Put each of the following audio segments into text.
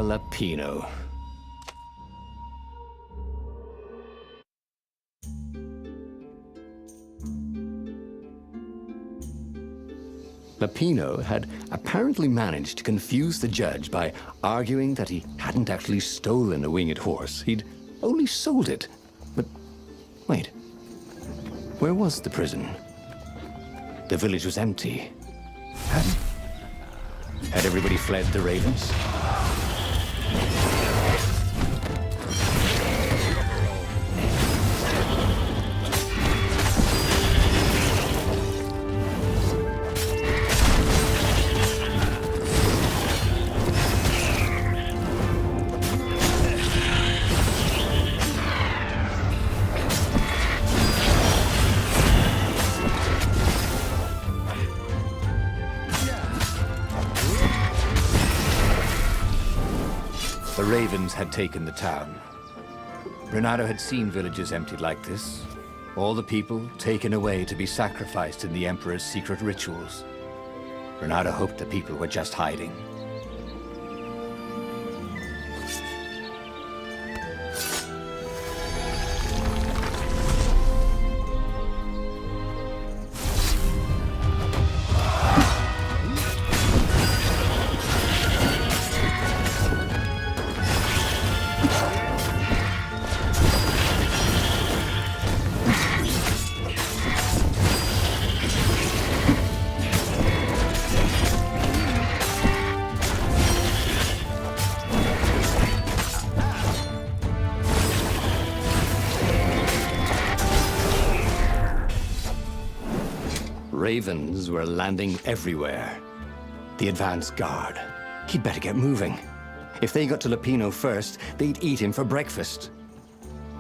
Lapino. Lapino had apparently managed to confuse the judge by arguing that he hadn't actually stolen a winged horse. He'd only sold it. But wait, where was the prison? The village was empty. Had everybody fled the ravens? The ravens had taken the town. Renato had seen villages emptied like this. All the people taken away to be sacrificed in the Emperor's secret rituals. Renato hoped the people were just hiding. Ravens were landing everywhere. The advance guard. He'd better get moving. If they got to Lapino first, they'd eat him for breakfast.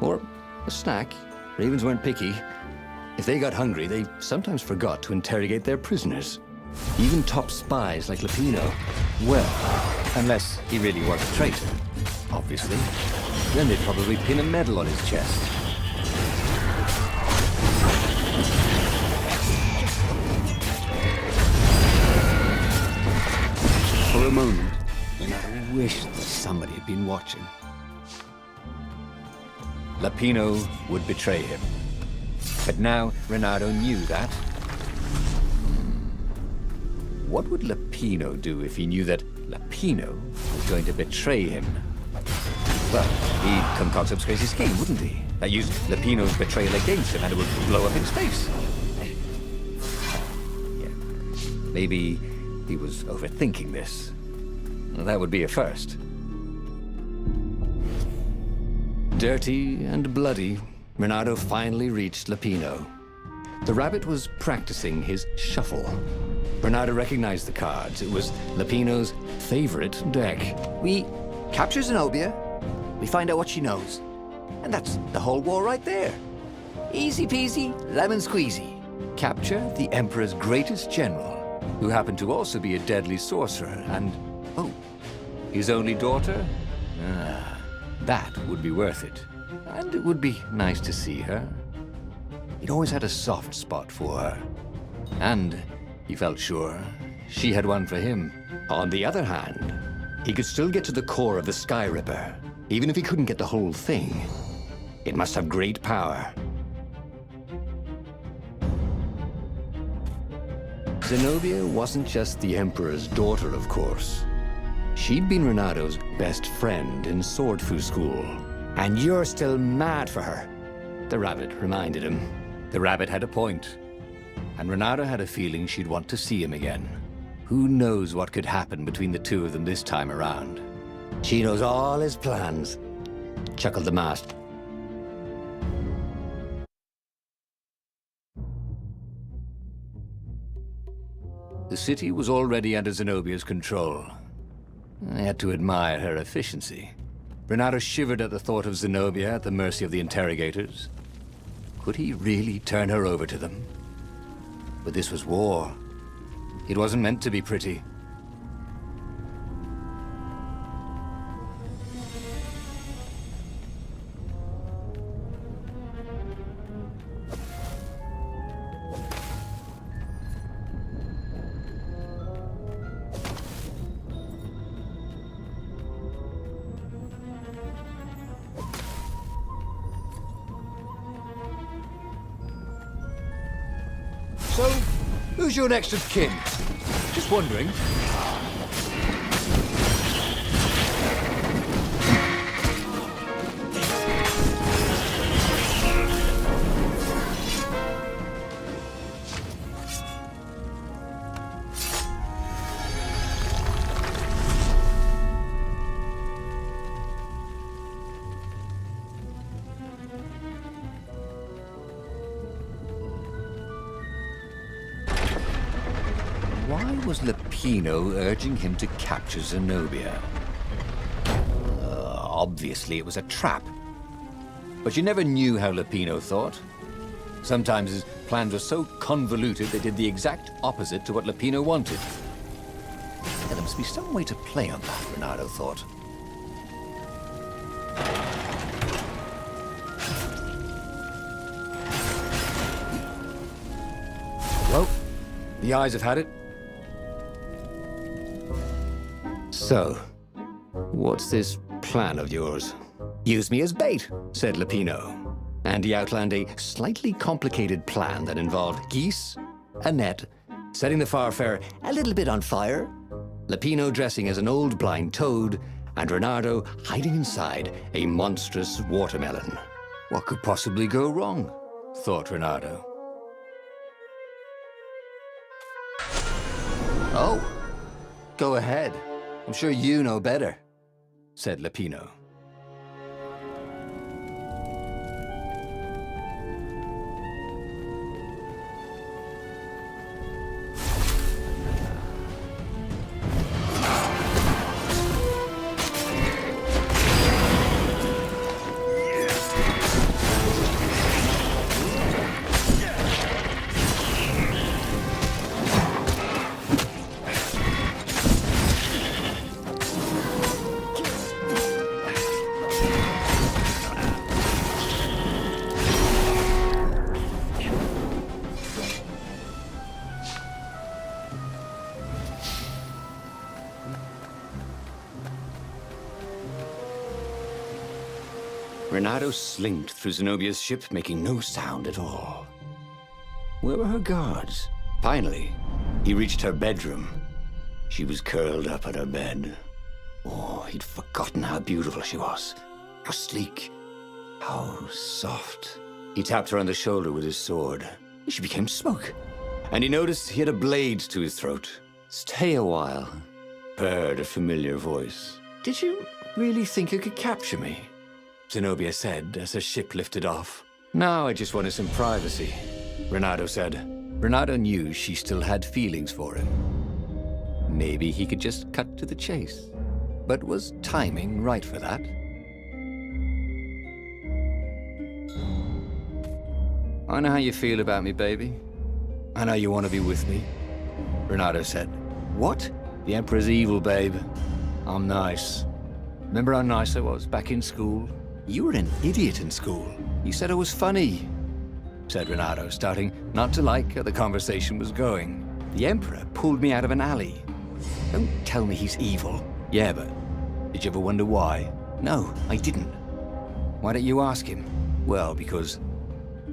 Or a snack. Ravens weren't picky. If they got hungry, they sometimes forgot to interrogate their prisoners. Even top spies like Lapino. Well, unless he really was a traitor, obviously. Then they'd probably pin a medal on his chest. For a moment, Renato wished that somebody had been watching. Lapino would betray him. But now Renato knew that. What would Lapino do if he knew that Lapino was going to betray him? Well, he'd concoct some crazy scheme, wouldn't he? That used Lapino's betrayal against him and it would blow up in space. Yeah. Maybe he was overthinking this. Well, that would be a first. Dirty and bloody, Renato finally reached Lapino. The rabbit was practicing his shuffle. Renato recognized the cards. It was Lapino's favorite deck. We capture Zenobia, we find out what she knows. And that's the whole war right there. Easy peasy, lemon squeezy. Capture the Emperor's greatest general, who happened to also be a deadly sorcerer, and, oh, his only daughter? That would be worth it. And it would be nice to see her. He'd always had a soft spot for her. And he felt sure she had one for him. On the other hand, he could still get to the core of the Sky Ripper, even if he couldn't get the whole thing. It must have great power. Zenobia wasn't just the Emperor's daughter, of course. She'd been Renato's best friend in Sword Fu school. And you're still mad for her, the rabbit reminded him. The rabbit had a point, and Renato had a feeling she'd want to see him again. Who knows what could happen between the two of them this time around? She knows all his plans, chuckled the master. The city was already under Zenobia's control. I had to admire her efficiency. Renato shivered at the thought of Zenobia at the mercy of the interrogators. Could he really turn her over to them? But this was war. It wasn't meant to be pretty. Who's your next of kin? Just wondering. Why was Lupino urging him to capture Zenobia? Obviously it was a trap. But you never knew how Lupino thought. Sometimes his plans were so convoluted they did the exact opposite to what Lupino wanted. There must be some way to play on that, Renato thought. Well, the eyes have had it. So, what's this plan of yours? Use me as bait, said Lupino. And he outlined a slightly complicated plan that involved geese, a net, setting the Farfarer a little bit on fire, Lupino dressing as an old blind toad, and Renato hiding inside a monstrous watermelon. What could possibly go wrong? Thought Renato. Oh, go ahead. I'm sure you know better, said Lupino. Renato slinked through Zenobia's ship, making no sound at all. Where were her guards? Finally, he reached her bedroom. She was curled up at her bed. Oh, he'd forgotten how beautiful she was. How sleek. How soft. He tapped her on the shoulder with his sword. She became smoke. And he noticed he had a blade to his throat. Stay a while, purred a familiar voice. Did you really think you could capture me? Zenobia said as her ship lifted off. Now I just wanted some privacy, Renato said. Renato knew she still had feelings for him. Maybe he could just cut to the chase. But was timing right for that? I know how you feel about me, baby. I know you want to be with me, Renato said. What? The Emperor's evil, babe. I'm nice. Remember how nice I was back in school? You were an idiot in school. You said I was funny, said Renato, starting not to like how the conversation was going. The Emperor pulled me out of an alley. Don't tell me he's evil. Yeah, but did you ever wonder why? No, I didn't. Why don't you ask him? Well, because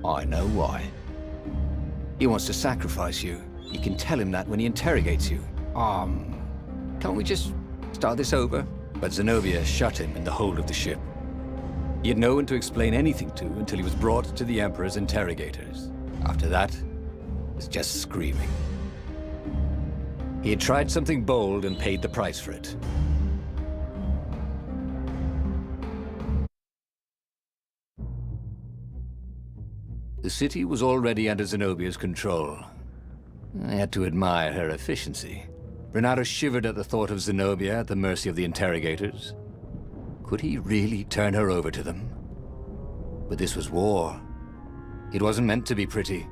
I know why. He wants to sacrifice you. You can tell him that when he interrogates you. Can't we just start this over? But Zenobia shut him in the hold of the ship. He had no one to explain anything to until he was brought to the Emperor's interrogators. After that, it was just screaming. He had tried something bold and paid the price for it. The city was already under Zenobia's control. I had to admire her efficiency. Renato shivered at the thought of Zenobia at the mercy of the interrogators. Could he really turn her over to them? But this was war. It wasn't meant to be pretty.